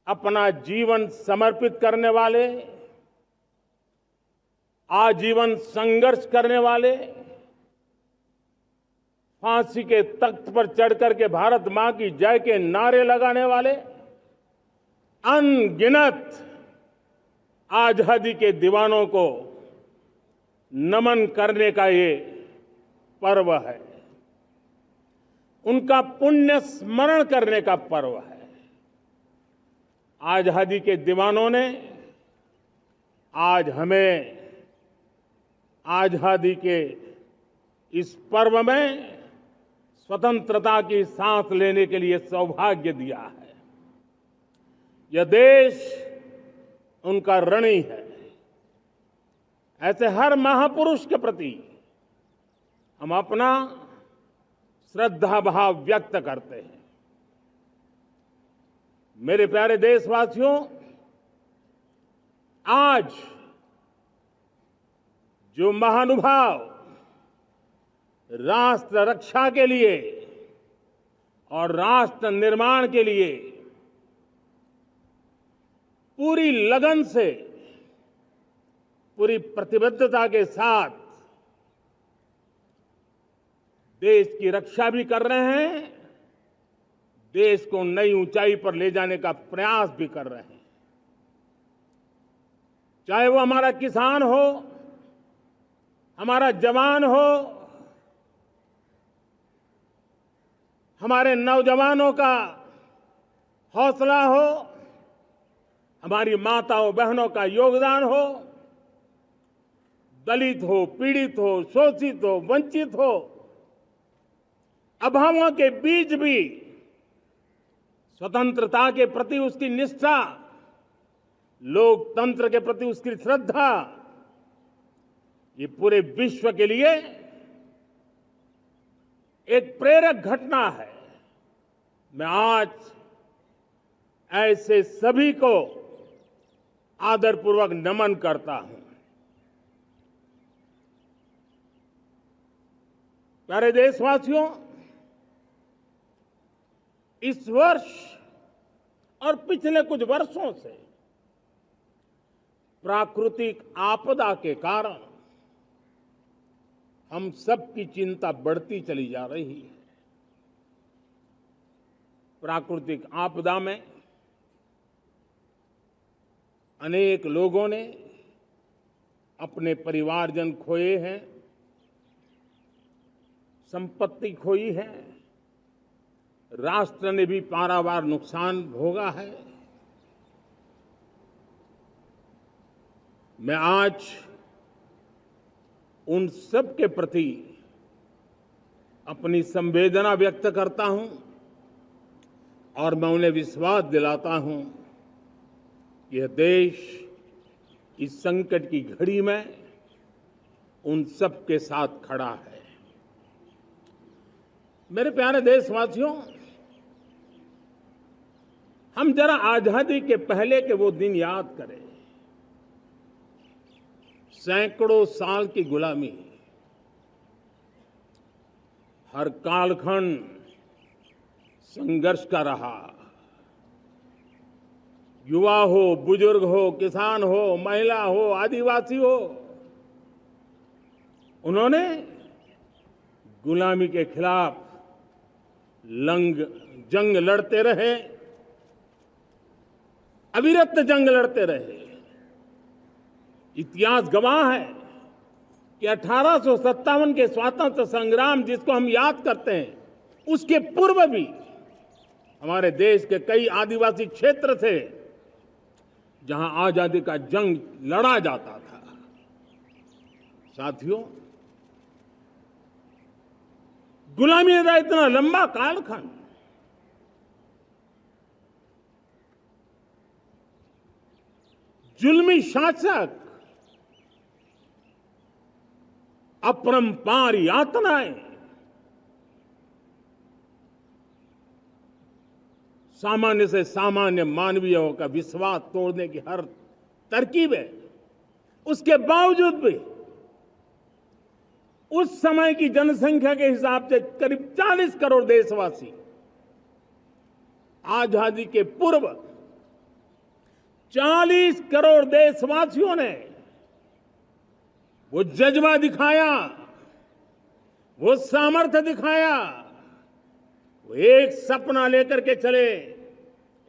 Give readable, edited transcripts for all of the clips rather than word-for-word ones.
अपना जीवन समर्पित करने वाले, आजीवन संघर्ष करने वाले, फांसी के तख्त पर चढ़कर के भारत मां की जय के नारे लगाने वाले अनगिनत आजादी के दीवानों को नमन करने का ये पर्व है। उनका पुण्य स्मरण करने का पर्व है। आजादी के दीवानों ने आज हमें आजादी के इस पर्व में स्वतंत्रता की सांस लेने के लिए सौभाग्य दिया है। यह देश उनका ऋणी है। ऐसे हर महापुरुष के प्रति हम अपना श्रद्धा भाव व्यक्त करते हैं। मेरे प्यारे देशवासियों, आज जो महानुभाव राष्ट्र रक्षा के लिए और राष्ट्र निर्माण के लिए पूरी लगन से, पूरी प्रतिबद्धता के साथ देश की रक्षा भी कर रहे हैं, देश को नई ऊंचाई पर ले जाने का प्रयास भी कर रहे हैं। चाहे वो हमारा किसान हो, हमारा जवान हो, हमारे नौजवानों का हौसला हो, हमारी माताओं बहनों का योगदान हो, दलित हो, पीड़ित हो, शोषित हो, वंचित हो, अभावों के बीच भी स्वतंत्रता के प्रति उसकी निष्ठा, लोकतंत्र के प्रति उसकी श्रद्धा, ये पूरे विश्व के लिए एक प्रेरक घटना है। मैं आज ऐसे सभी को आदरपूर्वक नमन करता हूं। प्यारे देशवासियों, इस वर्ष और पिछले कुछ वर्षों से प्राकृतिक आपदा के कारण हम सबकी चिंता बढ़ती चली जा रही है। प्राकृतिक आपदा में अनेक लोगों ने अपने परिवारजन खोए हैं, संपत्ति खोई है, राष्ट्र ने भी पारावार नुकसान भोगा है। मैं आज उन सब के प्रति अपनी संवेदना व्यक्त करता हूं और मैं उन्हें विश्वास दिलाता हूं कि यह देश इस संकट की घड़ी में उन सब के साथ खड़ा है। मेरे प्यारे देशवासियों, हम जरा आजादी के पहले के वो दिन याद करें। सैकड़ों साल की गुलामी, हर कालखंड संघर्ष का रहा। युवा हो, बुजुर्ग हो, किसान हो, महिला हो, आदिवासी हो, उन्होंने गुलामी के खिलाफ जंग लड़ते रहे, अविरत जंग लड़ते रहे। इतिहास गवाह है कि 1857 के स्वातंत्र संग्राम जिसको हम याद करते हैं, उसके पूर्व भी हमारे देश के कई आदिवासी क्षेत्र थे जहां आजादी का जंग लड़ा जाता था। साथियों, गुलामी का इतना लंबा कालखंड, जुल्मी शासक, अपरंपार यातनाएं, सामान्य से सामान्य मानवीयों का विश्वास तोड़ने की हर तरकीब है। उसके बावजूद भी उस समय की जनसंख्या के हिसाब से करीब 40 करोड़ देशवासी आजादी के पूर्व 40 करोड़ देशवासियों ने वो जज्बा दिखाया, वो सामर्थ्य दिखाया, वो एक सपना लेकर के चले,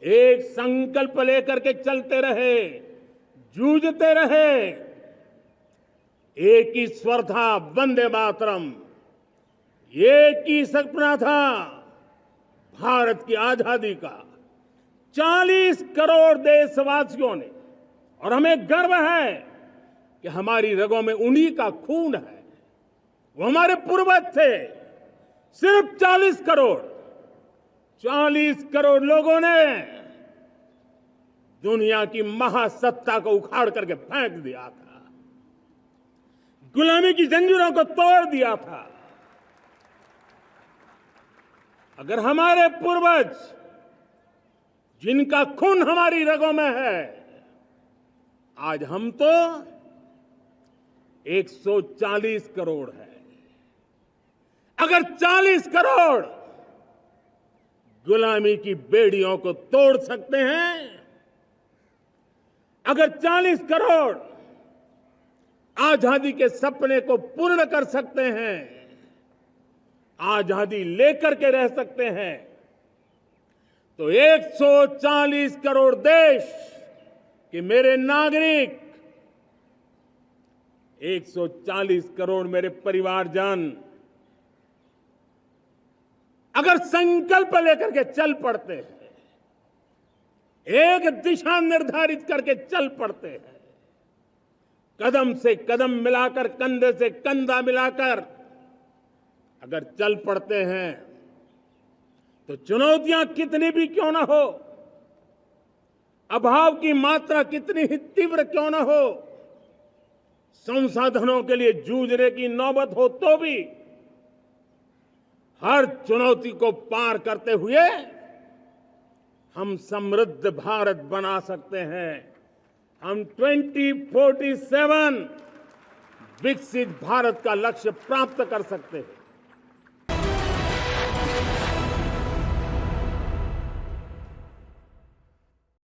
एक संकल्प लेकर के चलते रहे, जूझते रहे। एक ही स्वर था, वंदे मातरम। एक ही सपना था, भारत की आजादी का। 40 करोड़ देशवासियों ने, और हमें गर्व है कि हमारी रगों में उन्हीं का खून है। वो हमारे पूर्वज थे। सिर्फ 40 करोड़ लोगों ने दुनिया की महासत्ता को उखाड़ करके फेंक दिया था, गुलामी की जंजीरों को तोड़ दिया था। अगर हमारे पूर्वज, जिनका खून हमारी रगों में है, आज हम तो 140 करोड़ है। अगर 40 करोड़ गुलामी की बेड़ियों को तोड़ सकते हैं, अगर 40 करोड़ आजादी के सपने को पूर्ण कर सकते हैं, आजादी लेकर के रह सकते हैं, तो 140 करोड़ देश के मेरे नागरिक, 140 करोड़ मेरे परिवारजन अगर संकल्प लेकर के चल पड़ते हैं, एक दिशा निर्धारित करके चल पड़ते हैं, कदम से कदम मिलाकर, कंधे से कंधा मिलाकर अगर चल पड़ते हैं, तो चुनौतियां कितनी भी क्यों ना हो, अभाव की मात्रा कितनी ही तीव्र क्यों ना हो, संसाधनों के लिए जूझने की नौबत हो तो भी हर चुनौती को पार करते हुए हम समृद्ध भारत बना सकते हैं। हम 2047 विकसित भारत का लक्ष्य प्राप्त कर सकते हैं।